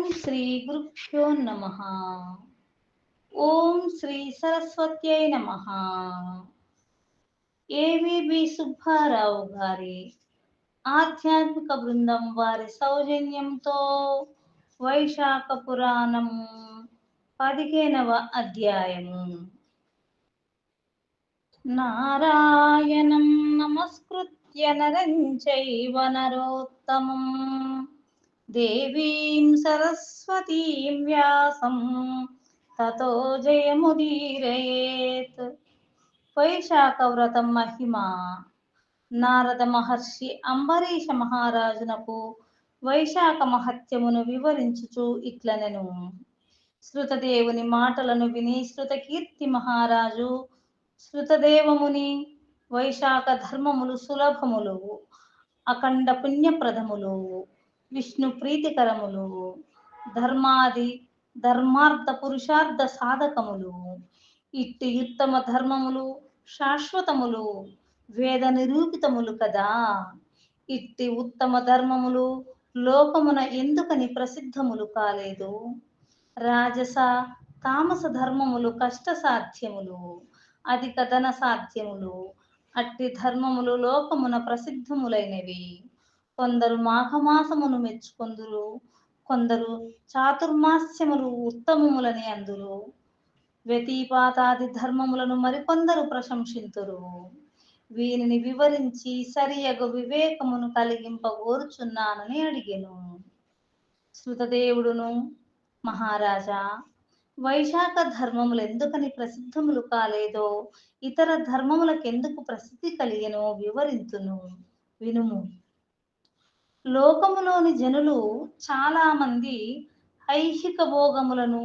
శ్రీ గురుభ్యో నమః. ఓం శ్రీ సరస్వత్యై నమః. ఏవిబి సుబ్బారావు గారి ఆధ్యాత్మిక బృందం వారి సౌజన్యంతో వైశాఖ పురాణము 15వ అధ్యాయము. నారాయణం నమస్కృత్య నరం చైవ నరోత్తమం దేవీం సరస్వతీం వ్యాసం తతో జయముదీరయేత్. వైశాఖ వ్రతం మహిమ. నారద మహర్షి అంబరీష మహారాజునకు వైశాఖ మహత్యమును వివరించుచు ఇట్లనెను. శృతదేవుని మాటలను విని శృతకీర్తి మహారాజు శృతదేవముని వైశాఖ ధర్మములు సులభములు, అఖండ పుణ్యప్రదములు, విష్ణు ప్రీతికరములు, ధర్మార్థ పురుషార్థ సాధకములు, ఇట్టి ఉత్తమ ధర్మములు శాశ్వతములు, వేద నిరూపితములు కదా. ఇట్టి ఉత్తమ ధర్మములు లోకమున ఎందుకని ప్రసిద్ధములు కాలేదు? రాజస తామస ధర్మములు కష్ట సాధ్యములు, అధిక ధన సాధ్యములు. అట్టి ధర్మములు లోకమున ప్రసిద్ధములైనవి. కొందరు మాఘమాసమును మెచ్చుకొందురు, కొందరు చాతుర్మాస్యములు ఉత్తమములని అందురు. వ్యతిపాతాది ధర్మములను మరికొందరు ప్రశంసింతురు. వీనిని వివరించి సరియగు వివేకమును కలిగింపగోరుచున్నానని అడిగెను. శృతదేవుడును, మహారాజా, వైశాఖ ధర్మములు ఎందుకని ప్రసిద్ధములు కాలేదో, ఇతర ధర్మములకెందుకు ప్రసిద్ధి కలిగెనో వివరింతును, వినుము. లోకములోని జనులు చాలా మంది ఐహిక భోగములను,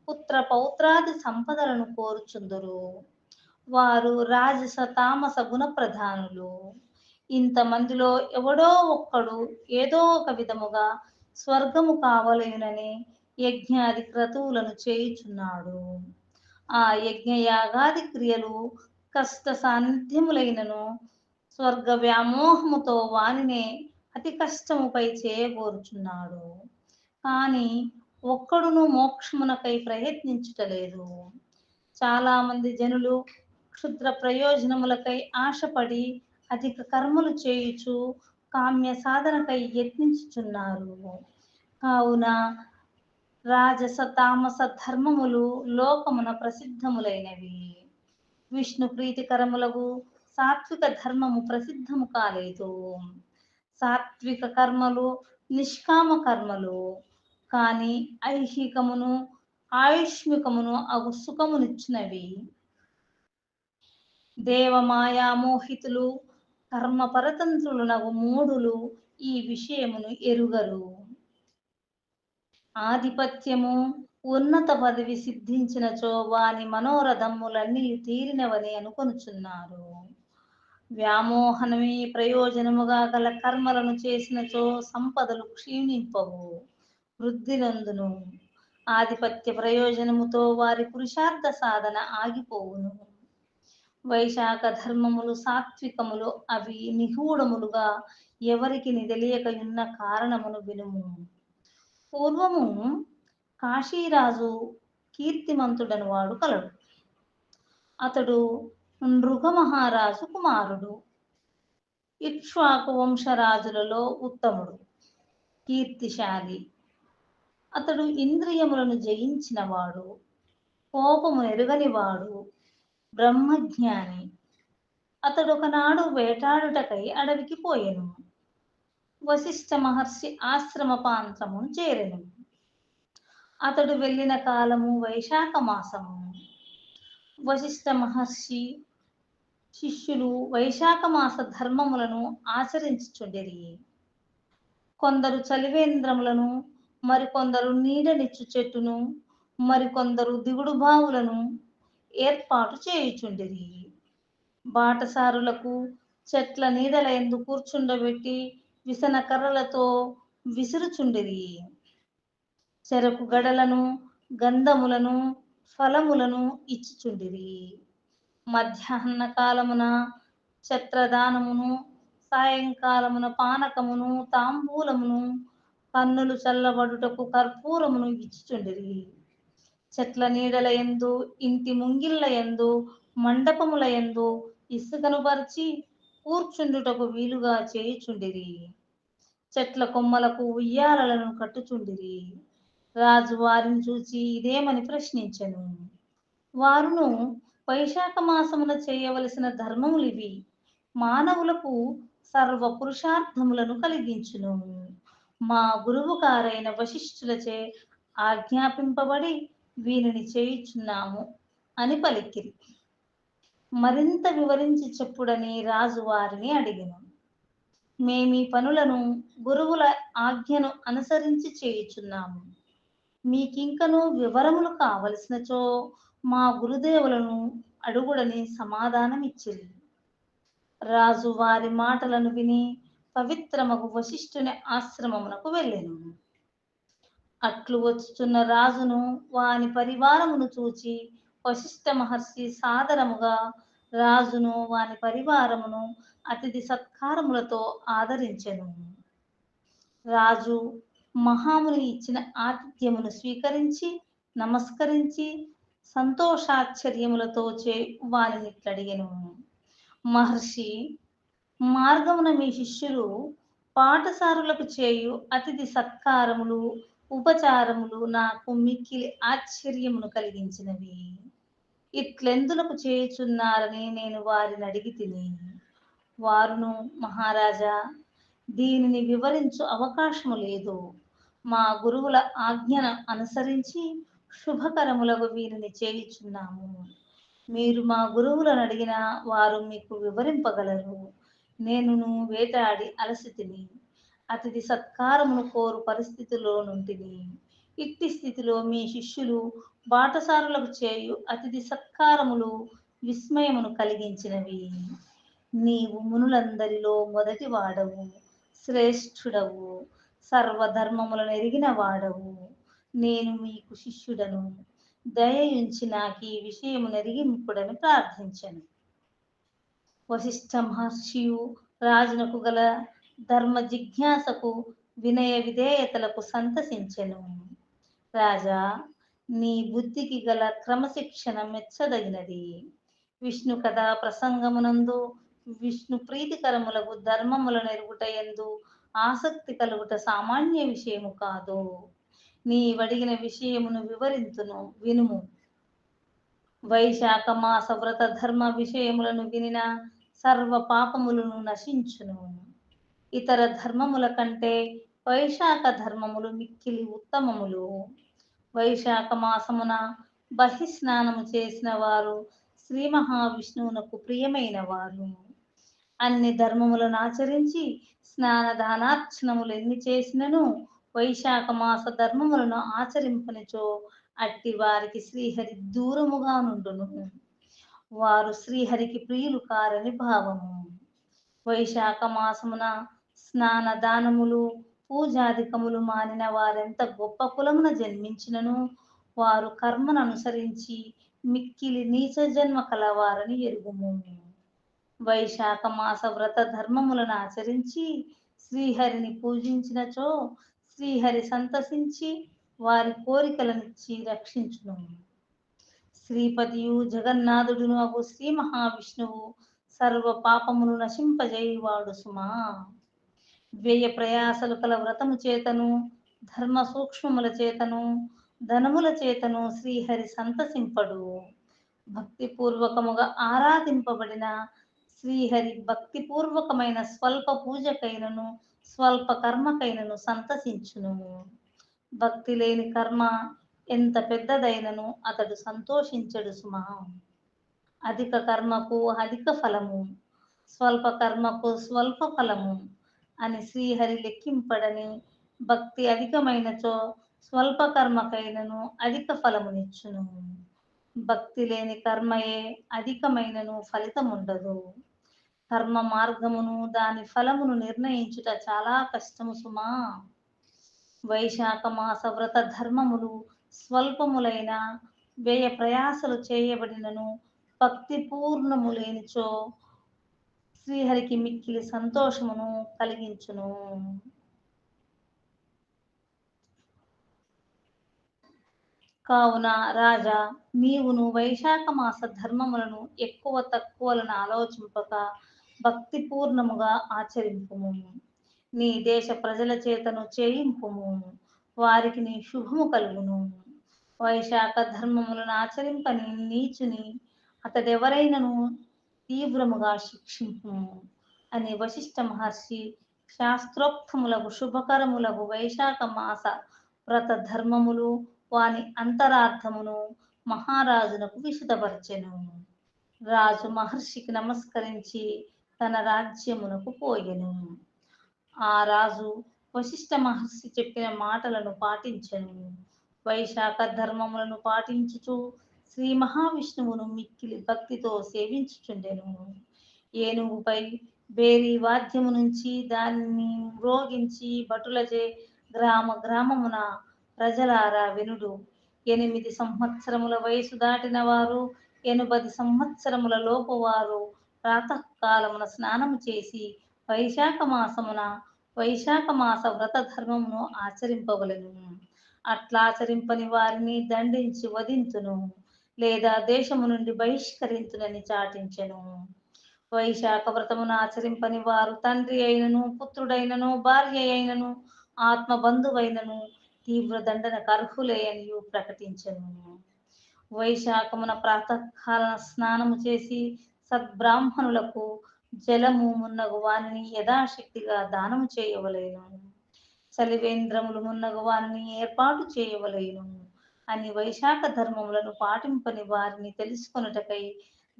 పుత్ర పౌత్రాది సంపదలను కోరుచుందురు. వారు రాజస తామస గుణ ప్రధానులు. ఇంతమందిలో ఎవడో ఒక్కడు ఏదో ఒక విధముగా స్వర్గము కావలేనని యజ్ఞాది క్రతువులను చేయుచున్నాడు. ఆ యజ్ఞయాగాది క్రియలు కష్ట సాన్నిధ్యములైనను స్వర్గ వ్యామోహముతో వానినే అతి కష్టముపై చేయగోరుచున్నాడు. కానీ ఒక్కడును మోక్షమునకై ప్రయత్నించుటలేదు. చాలా మంది జనులు క్షుద్ర ప్రయోజనములకై ఆశపడి అధిక కర్మలు చేయుచు కామ్య సాధనకై యత్నించుచున్నారు. కావున రాజస తామస ధర్మములు లోకమున ప్రసిద్ధములైనవి. విష్ణు ప్రీతికరములకు సాత్విక ధర్మము ప్రసిద్ధము కాలేదు. సాత్విక కర్మలు నిష్కామ కర్మలు, కానీ ఐహికమును ఆయుష్మికమును అగు సుఖమునిచ్చినవి. దేవమాయామోహితులు కర్మ పరతంత్రులునగు మూఢులు ఈ విషయమును ఎరుగరు. ఆధిపత్యము ఉన్నత పదవి సిద్ధించినచో వాని మనోరథములన్నీ తీరినవని అనుకొనుచున్నారు. వ్యామోహనమే ప్రయోజనముగా గల కర్మలను చేసినచో సంపదలు క్షీణింపవు, వృద్ధి నందును. ఆధిపత్య ప్రయోజనముతో వారి పురుషార్థ సాధన ఆగిపోవును. వైశాఖ ధర్మములు సాత్వికములు, అవి నిగూఢములుగా ఎవరికి తెలియకయున్న కారణమును వినుము. పూర్వము కాశీరాజు కీర్తిమంతుడను వాడు కలడు. అతడు నృగ మహారాజు కుమారుడు. ఇక్ష్వాకు వంశరాజులలో ఉత్తముడు, కీర్తిశాలి. అతడు ఇంద్రియములను జయించినవాడు, కోపము ఎరుగనివాడు, బ్రహ్మజ్ఞాని. అతడు ఒకనాడు వేటాడుటకై అడవికి పోయెను. వశిష్ఠ మహర్షి ఆశ్రమ ప్రాంతమును చేరెను. అతడు వెళ్ళిన కాలము వైశాఖ మాసము. వశిష్ఠ మహర్షి శిష్యులు వైశాఖ మాస ధర్మములను ఆచరించుచుండిరి. కొందరు చలివేంద్రములను, మరికొందరు నీడనిచ్చు చెట్టును, మరికొందరు దిగుడు బావులను ఏర్పాటు చేయుచుండిరి. బాటసారులకు చెట్ల నీడల యందు కూర్చుండబెట్టి విసన కర్రలతో విసురుచుండిరి. చెరకు గడలను, గంధములను, ఫలములను ఇచ్చుచుండిరి. మధ్యాహ్న కాలమున ఛత్రదానమును, సాయంకాలమున పానకమును, తాంబూలమును, కన్నులు చల్లబడుటకు కర్పూరమును ఇచ్చుచుండిరి. చెట్ల నీడల యందు, ఇంటి ముంగిళ్ళ యందు, మండపముల యందు ఇసుకను పరిచి కూర్చుండుటకు వీలుగా చేయుచుండిరి. చెట్ల కొమ్మలకు ఉయ్యాలలను కట్టుచుండిరి. రాజు వారిని చూచి ఇదేమని ప్రశ్నించెను. వారును, వైశాఖ మాసమున చేయవలసిన ధర్మములివి, మానవులకు సర్వ పురుషార్థములను కలిగించును. మా గురువు గారైన వశిష్ఠులచే ఆజ్ఞాపింపబడి వీనిని చేయుచున్నాము అని పలికిరి. మరింత వివరించి చెప్పుడని రాజు వారిని అడిగెను. మేమీ పనులను గురువుల ఆజ్ఞను అనుసరించి చేయుచున్నాము. మీకింకను వివరములు కావలసినచో మా గురుదేవులను అడుగుడని సమాధానమిచ్చిరి. రాజు వారి మాటలను విని పవిత్రమగు వశిష్ఠుని ఆశ్రమమునకు వెళ్ళెను. అట్లు వచ్చుచున్న రాజును వాని పరివారమును చూచి వశిష్ఠ మహర్షి సాదరముగా రాజును వాని పరివారమును అతిథి సత్కారములతో ఆదరించెను. రాజు మహాముని ఇచ్చిన ఆతిథ్యమును స్వీకరించి నమస్కరించి సంతోషాశ్చర్యములతో వానినిట్లడిగెను. మహర్షి, మార్గమున మీ శిష్యులు పాఠశారులకు చేయు అతిథి సత్కారములు, ఉపచారములు నాకు మిక్కిలి ఆశ్చర్యమును కలిగించినవి. ఇట్లెందులకు చేయుచున్నారని నేను వారిని అడిగి తిని. వారును, మహారాజా, దీనిని వివరించు అవకాశము లేదు. మా గురువుల ఆజ్ఞను అనుసరించి శుభకరములకు వీరిని చేయుచున్నాము. మీరు మా గురువులను అడిగిన వారు మీకు వివరింపగలరు. నేనును వేటాడి అలసితిని, అతిథి సత్కారమును కోరు పరిస్థితిలో నుంటిని. ఇట్టి స్థితిలో మీ శిష్యులు బాటసారులకు చేయు అతిథి సత్కారములు విస్మయమును కలిగించినవి. నీవు మునులందరిలో మొదటి వాడవు, శ్రేష్ఠుడవు, సర్వధర్మములను ఎరిగిన వాడవు. నేను మీకు శిష్యుడను. దయయుంచి నాకు ఈ విషయము నెరిగింపుడని ప్రార్థించెను. వశిష్ఠ మహర్షియు రాజునకు గల ధర్మ జిజ్ఞాసకు వినయ విధేయతలకు సంతసించెను. రాజా, నీ బుద్ధికి గల క్రమశిక్షణ మెచ్చదగినది. విష్ణు కథా ప్రసంగమునందు విష్ణు ప్రీతికరములకు ధర్మములను ఎరుగుట యందు ఆసక్తి కలుగుట సామాన్య విషయము కాదు. నీవడిగిన విషయమును వివరింతును, వినుము. వైశాఖ మాస వ్రత ధర్మ విషయములను వినిన సర్వ పాపములను నశించును. ఇతర ధర్మముల కంటే వైశాఖ ధర్మములు మిక్కిలి ఉత్తమములు. వైశాఖ మాసమున బహిస్నానము చేసిన వారు శ్రీ మహావిష్ణువునకు ప్రియమైన వారు. అన్ని ధర్మములను ఆచరించి స్నానదానార్చనములు ఎన్ని చేసినను వైశాఖ మాస ధర్మములను ఆచరింపనిచో అట్టి వారికి శ్రీహరి దూరముగా నుండును. వారు శ్రీహరికి ప్రియులు కారని భావము. వైశాఖ మాసమున స్నాన దానములు, పూజాధికములు మానిన వారెంత గొప్ప కులమున జన్మించినను వారు కర్మను అనుసరించి మిక్కిలి నీచ జన్మ కలవారని ఎరుగుము. వైశాఖ మాస వ్రత ధర్మములను ఆచరించి శ్రీహరిని పూజించినచో శ్రీహరి సంతసించి వారి కోరికలనిచ్చి రక్షించును. శ్రీపతియు జగన్నాథుడును అగు శ్రీ మహావిష్ణువు సర్వ పాపములు నశింపజేయువాడు సుమా. వ్యయ ప్రయాసలు కల వ్రతము చేతను, ధర్మ సూక్ష్మముల చేతను, ధనముల చేతను శ్రీహరి సంతసింపడు. భక్తిపూర్వకముగా ఆరాధింపబడిన శ్రీహరి భక్తిపూర్వకమైన స్వల్ప పూజకైనను స్వల్ప కర్మకైనను సంతసించును. భక్తి లేని కర్మ ఎంత పెద్దదైనను అతడు సంతోషించడు సుమా. అధిక కర్మకు అధిక ఫలము, స్వల్ప కర్మకు స్వల్ప ఫలము అని శ్రీహరి లెక్కింపడని. భక్తి అధికమైనచో స్వల్ప కర్మకైనను అధిక ఫలమునిచ్చును. భక్తి లేని కర్మయే అధికమైనను ఫలితముండదు. కర్మ మార్గమును దాని ఫలమును నిర్ణయించుట చాలా కష్టము సుమా. వైశాఖ మాస వ్రత ధర్మములు స్వల్పములైన వ్యయ ప్రయాసలు చేయబడినను భక్తి పూర్ణము లేనిచో శ్రీహరికి మిక్కిలి సంతోషమును కలిగించును. కావున రాజా, నీవును వైశాఖ మాస ధర్మములను ఎక్కువ తక్కువలను ఆలోచింపక భక్తిపూర్ణముగా ఆచరింపుము. నీ దేశ ప్రజల చేతను చేయింపుము. వారికి నీ శుభము కలుగును. వైశాఖ ధర్మములను ఆచరింపని నీచుని అతడెవరైనను తీవ్రముగా శిక్షింపుము అని వశిష్ఠ మహర్షి శాస్త్రోక్తములకు శుభకరములకు వైశాఖ మాస వ్రత ధర్మములు వాని అంతరార్థమును మహారాజునకు విశదపరచెను. రాజు మహర్షికి నమస్కరించి తన రాజ్యమునకు పోయెను. ఆ రాజు వశిష్ఠ మహర్షి చెప్పిన మాటలను పాటించెను. వైశాఖ ధర్మములను పాటించుచు శ్రీ మహావిష్ణువును మిక్కిలి భక్తితో సేవించుచుండెను. ఏనుగుపై బేరీ వాద్యము నుంచి దానిని మ్రోగించి భటులచే గ్రామ గ్రామమున ప్రజలారా వినుడు. 8 సంవత్సరముల వయసు దాటిన వారు 80 సంవత్సరముల లోపు వారు ప్రాతకాలమున స్నానము చేసి వైశాఖ మాస వ్రత ధర్మమును ఆచరింపవలెను. అట్లాచరింపని వారిని దండించి వధింతును లేదా దేశము నుండి బహిష్కరించునని చాటించెను. వైశాఖ వ్రతమును ఆచరింపని వారు తండ్రి అయినను, పుత్రుడైనను, భార్య అయినను, ఆత్మబంధువైనను తీవ్ర దండనకు అర్హులే అని ప్రకటించెను. వైశాఖమున ప్రాతకాలన స్నానము చేసి సద్బ్రాహ్మణులకు జలము మున్నగు వానిని యథాశక్తిగా దానము చేయవలేను. చలివేంద్రములు మున్నగు వానిని ఏర్పాటు చేయవలేను అని వైశాఖ ధర్మములను పాటింపని వారిని తెలుసుకొనుటకై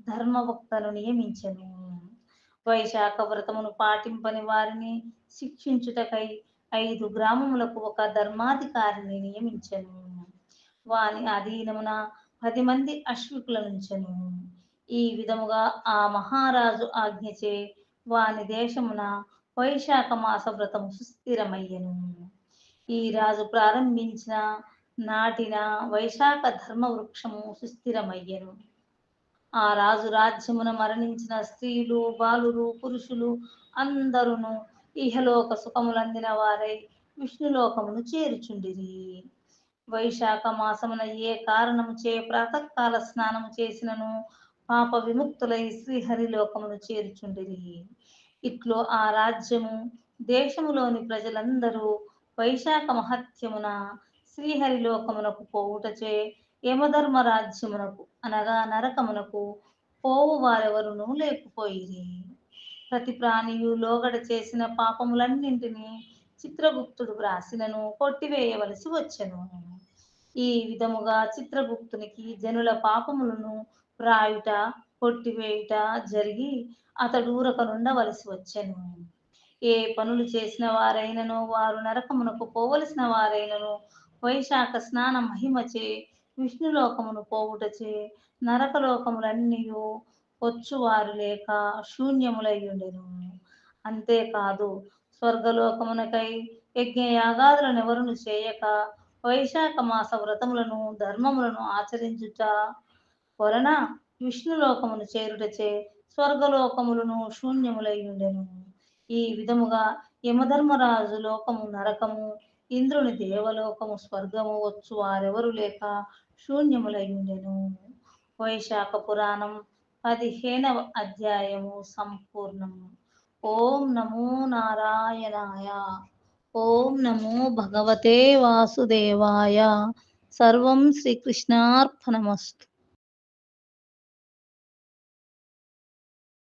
ధర్మవక్తను నియమించెను. వైశాఖ వ్రతమును పాటింపని వారిని శిక్షించుటకై 5 గ్రామములకు ఒక ధర్మాధికారిని నియమించెను. వాని అధీనమున 10 మంది అశ్వికులనుంచెను. ఈ విధముగా ఆ మహారాజు ఆజ్ఞచే వాని దేశమున వైశాఖ మాస వ్రతము సుస్థిరమయ్యెను. ఈ రాజు ప్రారంభించిన నాటిన వైశాఖ ధర్మ వృక్షము సుస్థిరమయ్యెను. ఆ రాజు రాజ్యమున మరణించిన స్త్రీలు, బాలురు, పురుషులు అందరును ఇహలోక సుఖములందిన వారై విష్ణులోకమును చేరుచుండిరి. వైశాఖ మాసమున ఏ కారణము చే ప్రాతకాల స్నానము చేసినను పాప విముక్తులై శ్రీహరిలోకమును చేరుచుండిరి. ఇట్లు ఆ రాజ్యము దేశములోని ప్రజలందరూ వైశాఖ మహత్యమున శ్రీహరిలోకమునకు పోవుటచే యమధర్మ రాజ్యమునకు అనగా నరకమునకు పోవు వారెవరునూ లేకపోయిరి. ప్రతి ప్రాణియు లోగడ చేసిన పాపములన్నింటినీ చిత్రగుప్తుడు వ్రాసినను కొట్టివేయవలసి వచ్చెను. ఈ విధముగా చిత్రగుప్తునికి జనుల పాపములను వ్రాయుట, కొట్టివేయుట జరిగి అతడూరకనుండవలసి వచ్చెను. ఏ పనులు చేసిన వారైనను వారు నరకమునకు పోవలసిన వారైనను వైశాఖ స్నాన మహిమచే విష్ణులోకమును పోవుటచే నరకలోకములన్నీయు వచ్చువారు లేక శూన్యములయ్యుండెను. అంతేకాదు స్వర్గలోకమునకై యజ్ఞయాగాదులనెవరును చేయక వైశాఖ మాస వ్రతములను ధర్మములను ఆచరించుట వలన విష్ణులోకమును చేరుటచే స్వర్గలోకములను శూన్యములయ్యుండెను. ఈ విధముగా యమధర్మరాజు లోకము నరకము, ఇంద్రుని దేవలోకము స్వర్గము వచ్చు వారెవరు లేక శూన్యములయ్యుండెను. వైశాఖ పురాణం 15వ అధ్యాయము సంపూర్ణము. ఓం నమో నారాయణాయ. ఓం నమో భగవతే వాసుదేవాయ. సర్వం శ్రీకృష్ణార్పణమస్తు.